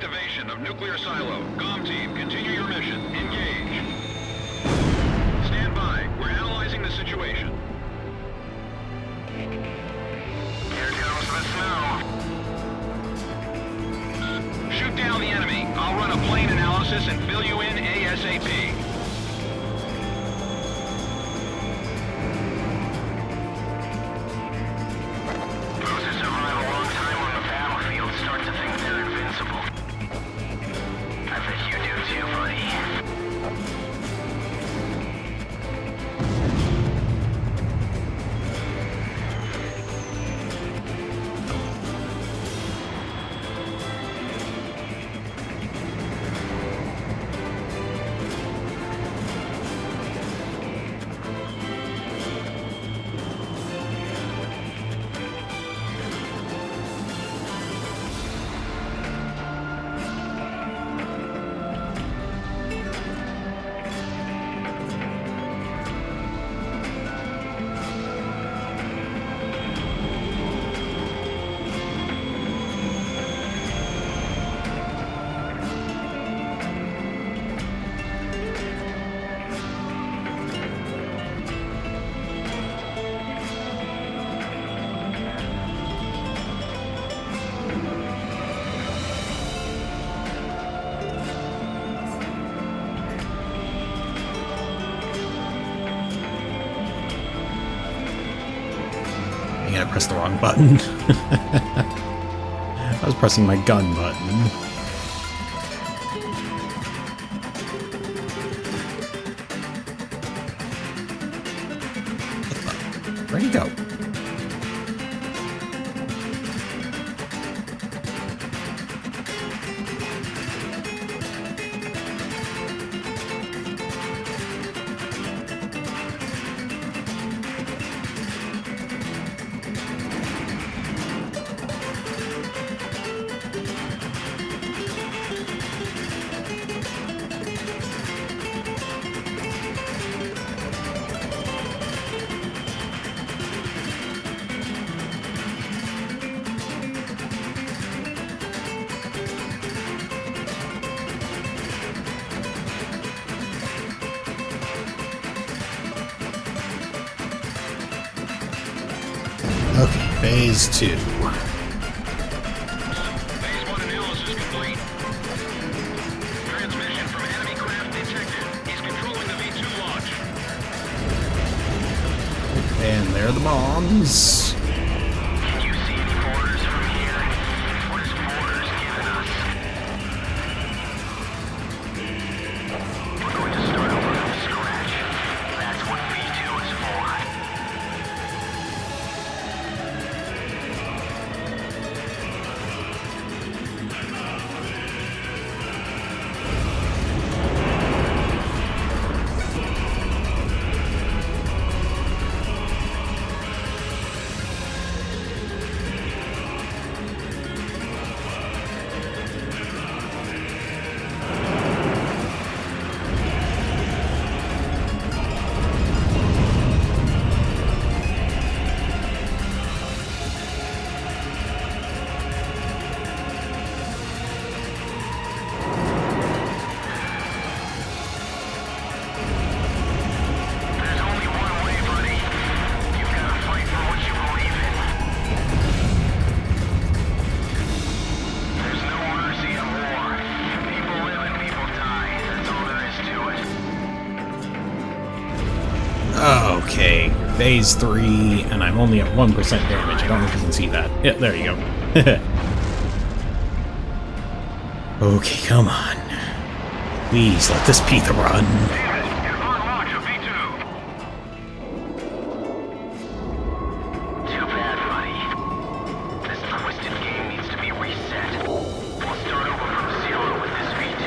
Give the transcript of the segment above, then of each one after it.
activation of nuclear silo. COM team, continue your mission. Engage. Stand by. We're analyzing the situation. Here comes the snow. Shoot down the enemy. I'll run a plane analysis and fill you in ASAP. Those who survive a long time on the battlefield start to think they're invincible. I bet you do too, buddy. I pressed the wrong button. I was pressing my gun button. Where'd he go? Okay, phase 2. Phase 1 analysis complete. Transmission from enemy craft detected. He's controlling the V2 launch. And there are the bombs. Can you see any borders from here? What is borders giving us? We're going to start over from scratch. That's what V2 is for. Okay, phase 3, and I'm only at 1% damage. I don't know if you can see that. Yeah, there you go. Okay, come on. Please, let this be the run. Too bad, buddy. This twisted game needs to be reset. We'll start over from zero with this V2.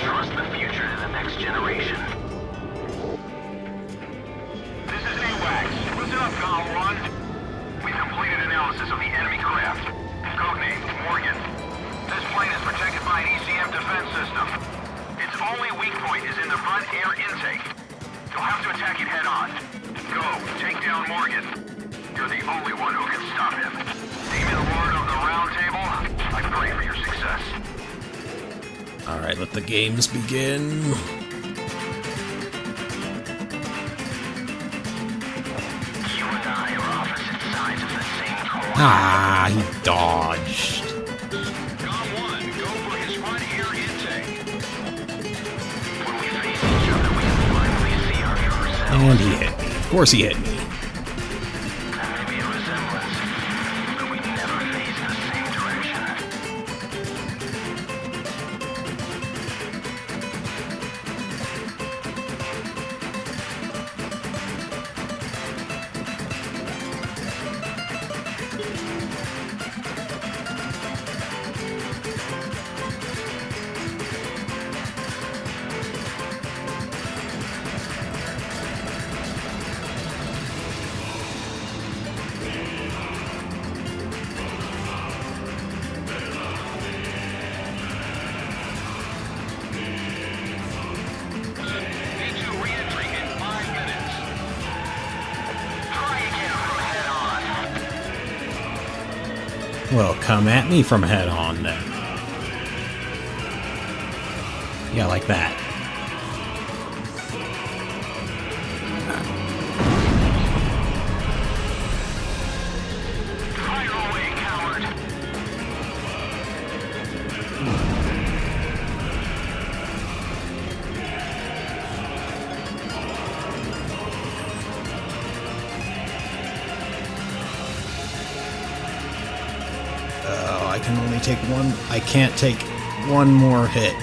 Trust the future to the next generation. This is AWACS. Listen up, Call 1. We've completed analysis of the enemy craft. Codename Morgan. This plane is protected by an ECM defense system. Its only weak point is in the front air intake. You'll have to attack it head-on. Go, take down Morgan. You're the only one who can stop him. Demon Lord of the Round Table, I pray for your success. Alright, let the games begin. You and I are opposite sides of the same coin. Ah, he dodged. Com 1, go for his front ear intake. When we face each other, we can finally see our true selves. And he hit me. Of course he hit me. There may be a resemblance, but we never face the same direction. V2 re-entry in 5 minutes. Try again from head on. Well, come at me from head on then. Yeah, like that. Fire away, coward. Oh, I can only take one. I can't take one more hit.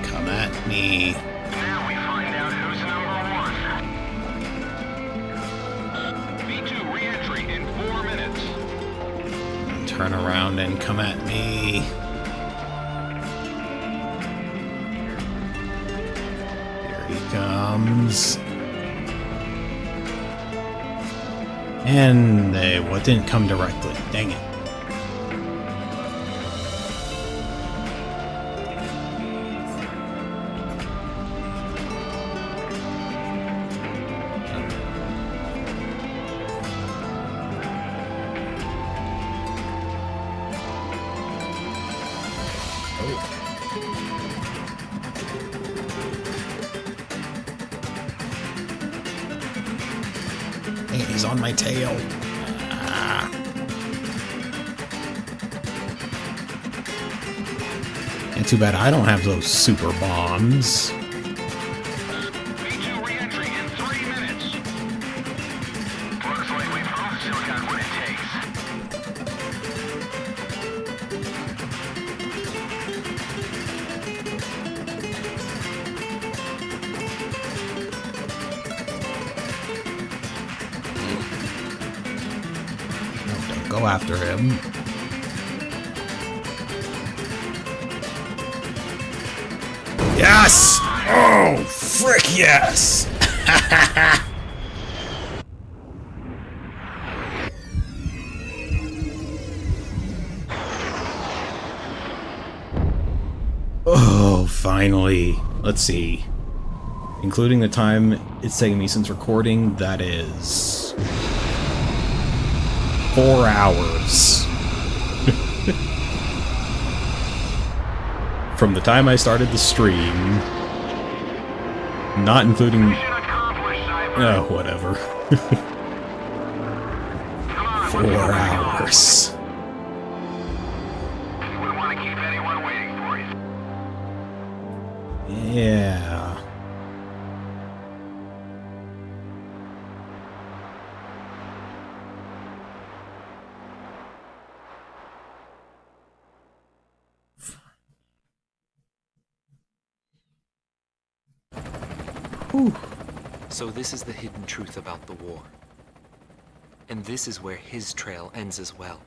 Come at me. Now we find out who's number 1. V2 re-entry in 4 minutes. Turn around and come at me. Here he comes. And what didn't come directly. Dang it. Dang it, he's on my tail. Ah. And too bad I don't have those super bombs. V2 re-entry in 3 minutes. Looks like we both still got what it takes. No, don't go after him. Yes! Oh, frick yes! Oh, finally. Let's see. Including the time it's taken me since recording, that is 4 hours. From the time I started the stream, not including... Mission accomplished, Cipher. Oh, whatever. Come on, 4 hours. You wouldn't want to keep anyone waiting for you. Yeah. Whew. So this is the hidden truth about the war. And this is where his trail ends as well.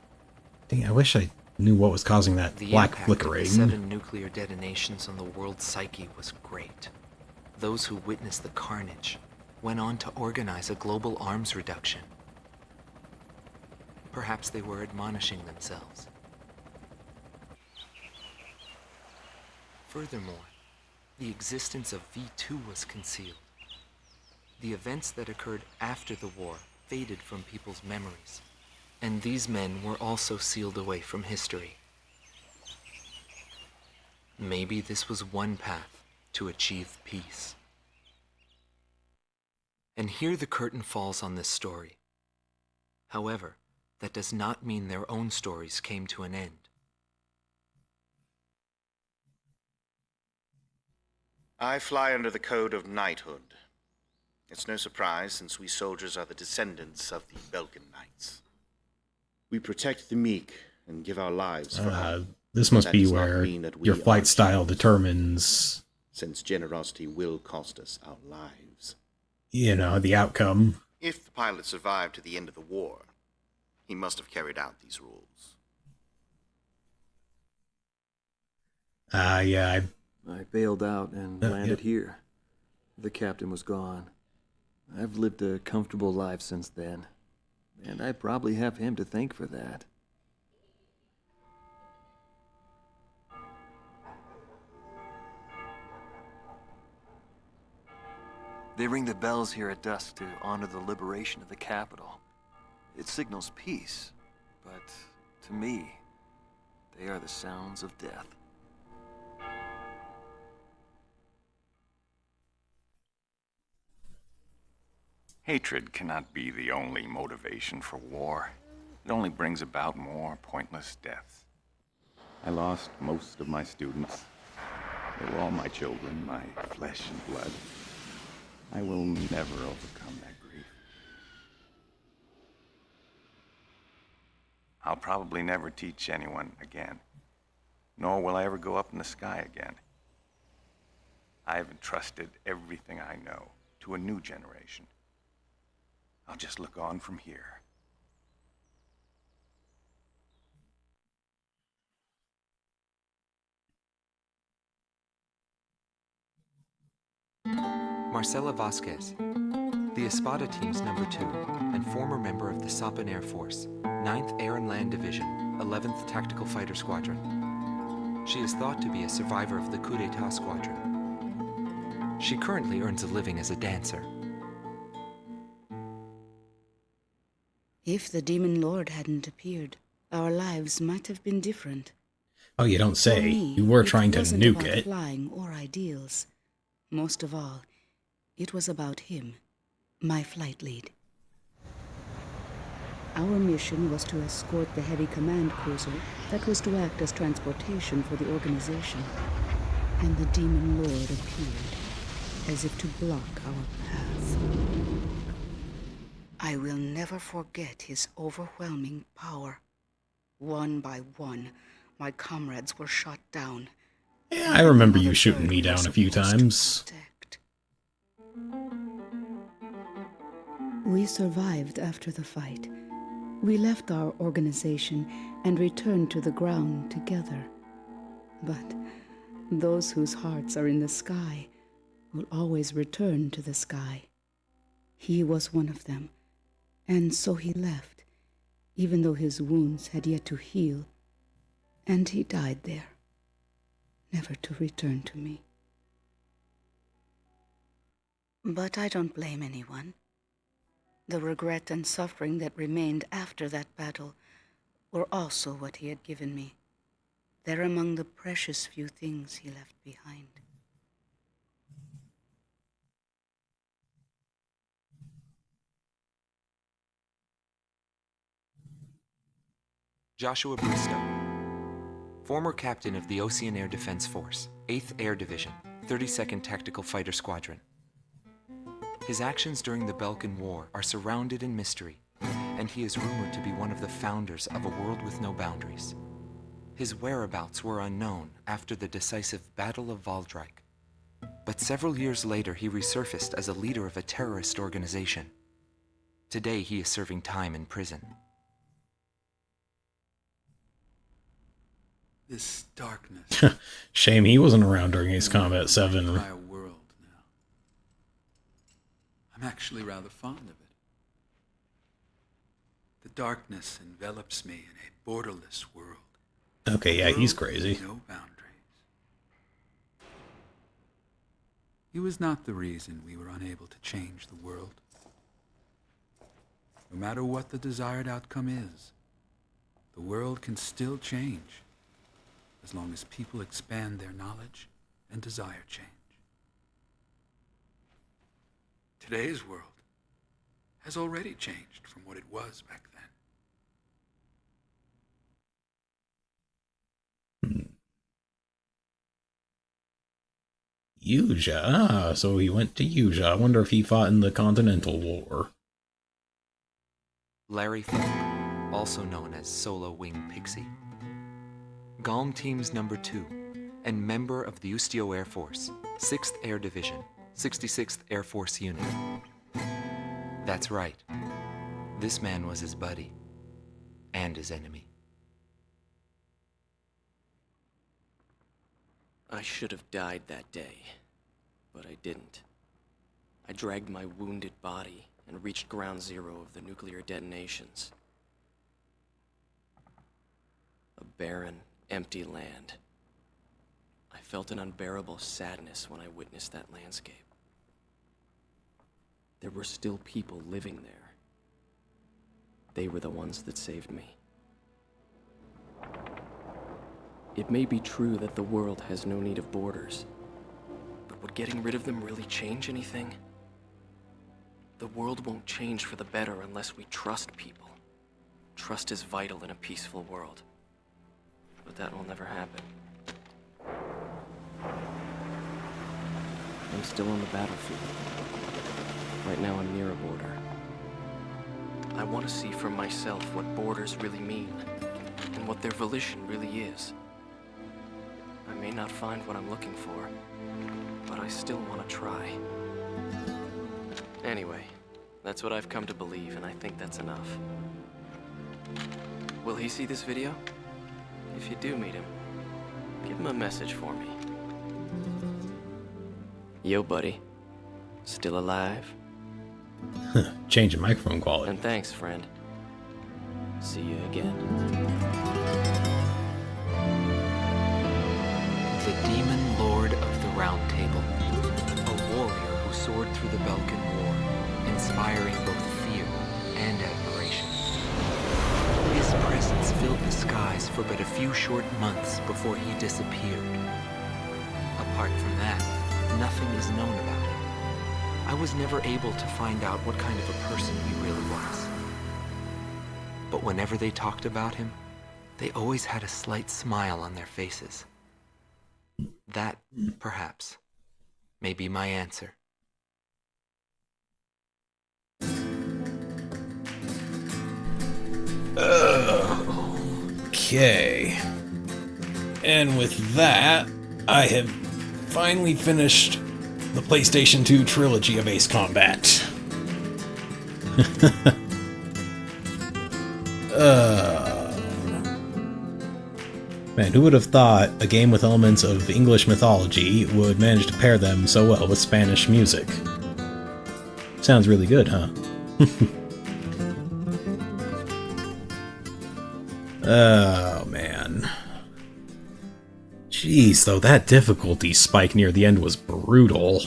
Dang, I wish I knew what was causing that The black impact flickering. of the 7 nuclear detonations on the world's psyche was great. Those who witnessed the carnage went on to organize a global arms reduction. Perhaps they were admonishing themselves. Furthermore, the existence of V2 was concealed. The events that occurred after the war faded from people's memories, and these men were also sealed away from history. Maybe this was one path to achieve peace. And here the curtain falls on this story. However, that does not mean their own stories came to an end. I fly under the code of knighthood. It's no surprise, since we soldiers are the descendants of the Belkan knights. We protect the meek and give our lives for honor. This must That be does not where mean that we your flight are style heroes, determines, since generosity will cost us our lives. the outcome. If the pilot survived to the end of the war, he must have carried out these rules. Yeah, I bailed out and landed here. The captain was gone. I've lived a comfortable life since then, and I probably have him to thank for that. They ring the bells here at dusk to honor the liberation of the capital. It signals peace, but to me, they are the sounds of death. Hatred cannot be the only motivation for war. It only brings about more pointless deaths. I lost most of my students. They were all my children, my flesh and blood. I will never overcome that grief. I'll probably never teach anyone again, nor will I ever go up in the sky again. I have entrusted everything I know to a new generation. I'll just look on from here. Marcela Vasquez, the Espada Team's number 2 and former member of the Sapan Air Force, 9th Air and Land Division, 11th Tactical Fighter Squadron. She is thought to be a survivor of the Coup d'etat squadron. She currently earns a living as a dancer. If the Demon Lord hadn't appeared, our lives might have been different. Oh, you don't For say. me, You were trying to wasn't nuke about it. flying or ideals. Most of all, it was about him, my flight lead. Our mission was to escort the heavy command cruiser that was to act as transportation for the organization. And the Demon Lord appeared, as if to block our path. I will never forget his overwhelming power. One by one, my comrades were shot down. Yeah, I remember you Mother shooting Bird me we were down a few supposed to times. protect. We survived after the fight. We left our organization and returned to the ground together. But those whose hearts are in the sky will always return to the sky. He was one of them, and so he left, even though his wounds had yet to heal, and he died there, never to return to me. But I don't blame anyone. The regret and suffering that remained after that battle were also what he had given me. They're among the precious few things he left behind. Joshua Bristow, former captain of the Ocean Air Defense Force, 8th Air Division, 32nd Tactical Fighter Squadron. His actions during the Belkan War are surrounded in mystery, and he is rumored to be one of the founders of a world with no boundaries. His whereabouts were unknown after the decisive Battle of Valdreich, but several years later he resurfaced as a leader of a terrorist organization. Today he is serving time in prison. This darkness. Shame he wasn't around during Ace Combat 7. Entire world now. I'm actually rather fond of it. The darkness envelops me in a borderless world. Okay, yeah, he's World with crazy. No boundaries. He was not the reason we were unable to change the world. No matter what the desired outcome is, the world can still change, as long as people expand their knowledge and desire change. Today's world has already changed from what it was back then. Yuja. Ah, so he went to Yuja. I wonder if he fought in the Continental War. Larry Folk, also known as Solo Wing Pixy. Galm Team's number 2, and member of the Ustio Air Force, 6th Air Division, 66th Air Force Unit. That's right. This man was his buddy. And his enemy. I should have died that day, but I didn't. I dragged my wounded body and reached ground zero of the nuclear detonations. A barren, empty land. I felt an unbearable sadness when I witnessed that landscape. There were still people living there. They were the ones that saved me. It may be true that the world has no need of borders, but would getting rid of them really change anything? The world won't change for the better unless we trust people. Trust is vital in a peaceful world. But that will never happen. I'm still on the battlefield. Right now I'm near a border. I want to see for myself what borders really mean, and what their volition really is. I may not find what I'm looking for, but I still want to try. Anyway, that's what I've come to believe, and I think that's enough. Will he see this video? If you do meet him, give him a message for me. Yo, buddy. Still alive? Change in microphone quality. And thanks, friend. See you again. The Demon Lord of the Round Table. A warrior who soared through the Belkan War, inspiring both fear and admiration. His presence filled the skies for but a few short months before he disappeared. Apart from that, nothing is known about him. I was never able to find out what kind of a person he really was. But whenever they talked about him, they always had a slight smile on their faces. That, perhaps, may be my answer. Okay. And with that, I have finally finished the PlayStation 2 trilogy of Ace Combat. Man, who would have thought a game with elements of English mythology would manage to pair them so well with Spanish music? Sounds really good, huh? Oh, man. Jeez, though, that difficulty spike near the end was brutal.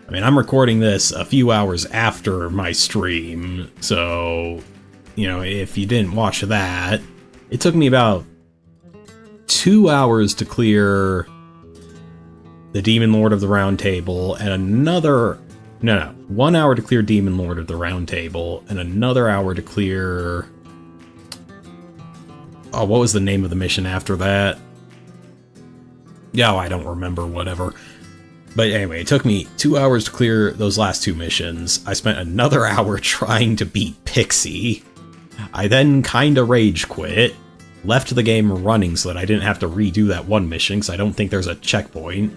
I mean, I'm recording this a few hours after my stream, so, you know, if you didn't watch that, it took me about 2 hours to clear the Demon Lord of the Round Table, and another... No, 1 hour to clear Demon Lord of the Round Table, and another hour to clear... Oh, what was the name of the mission after that? Yeah, I don't remember, whatever. But anyway, it took me 2 hours to clear those last two missions. I spent another hour trying to beat Pixy. I then kinda rage quit. Left the game running so that I didn't have to redo that one mission, because I don't think there's a checkpoint.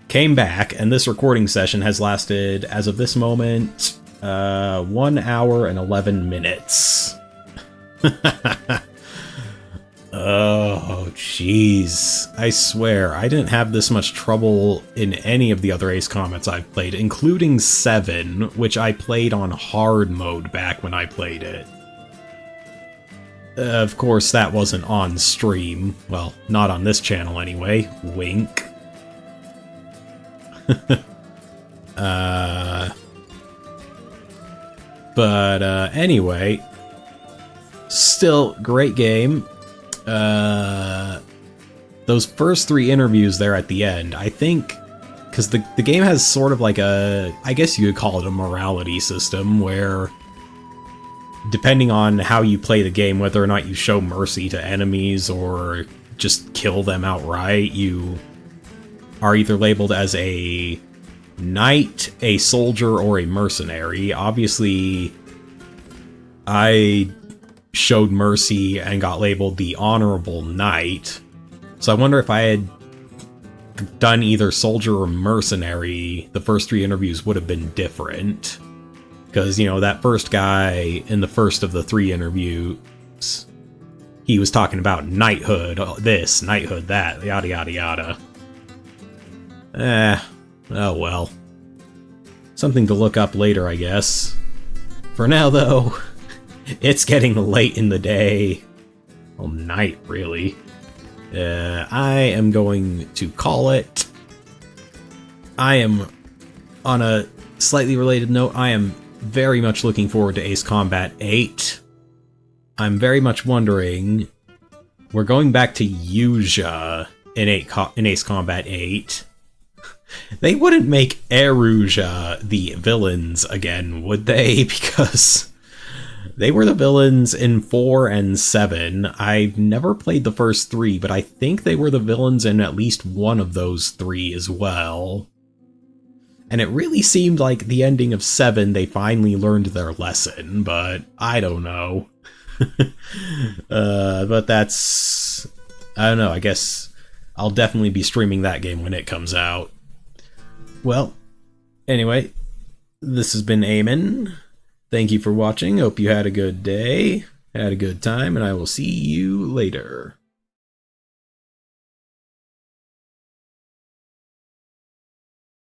Came back, and this recording session has lasted, as of this moment, 1 hour and 11 minutes. Oh, jeez. I swear, I didn't have this much trouble in any of the other Ace Combats I've played, including 7, which I played on hard mode back when I played it. Of course, that wasn't on stream. Well, not on this channel anyway. Wink. But anyway, still great game. Those first 3 interviews there at the end, I think, because the game has sort of like a, I guess you could call it a morality system, where depending on how you play the game, whether or not you show mercy to enemies or just kill them outright, you are either labeled as a knight, a soldier, or a mercenary. Obviously, I showed mercy and got labeled the honorable knight. So I wonder if I had done either soldier or mercenary, the first 3 interviews would have been different. Because, you know, that first guy in the first of the 3 interviews, he was talking about knighthood, this, knighthood that, yada yada yada. Oh well. Something to look up later, I guess. For now, though, it's getting late in the day. Well, night, really. I am going to call it. I am, on a slightly related note, I am very much looking forward to Ace Combat 8. I'm very much wondering, we're going back to Yuja in Ace Combat 8. They wouldn't make Eruja the villains again, would they? Because they were the villains in 4 and 7. I've never played the first 3, but I think they were the villains in at least one of those 3 as well. And it really seemed like the ending of 7, they finally learned their lesson, but I don't know. But that's... I don't know, I guess I'll definitely be streaming that game when it comes out. Well, anyway, this has been Eamon. Thank you for watching. Hope you had a good day, had a good time, and I will see you later.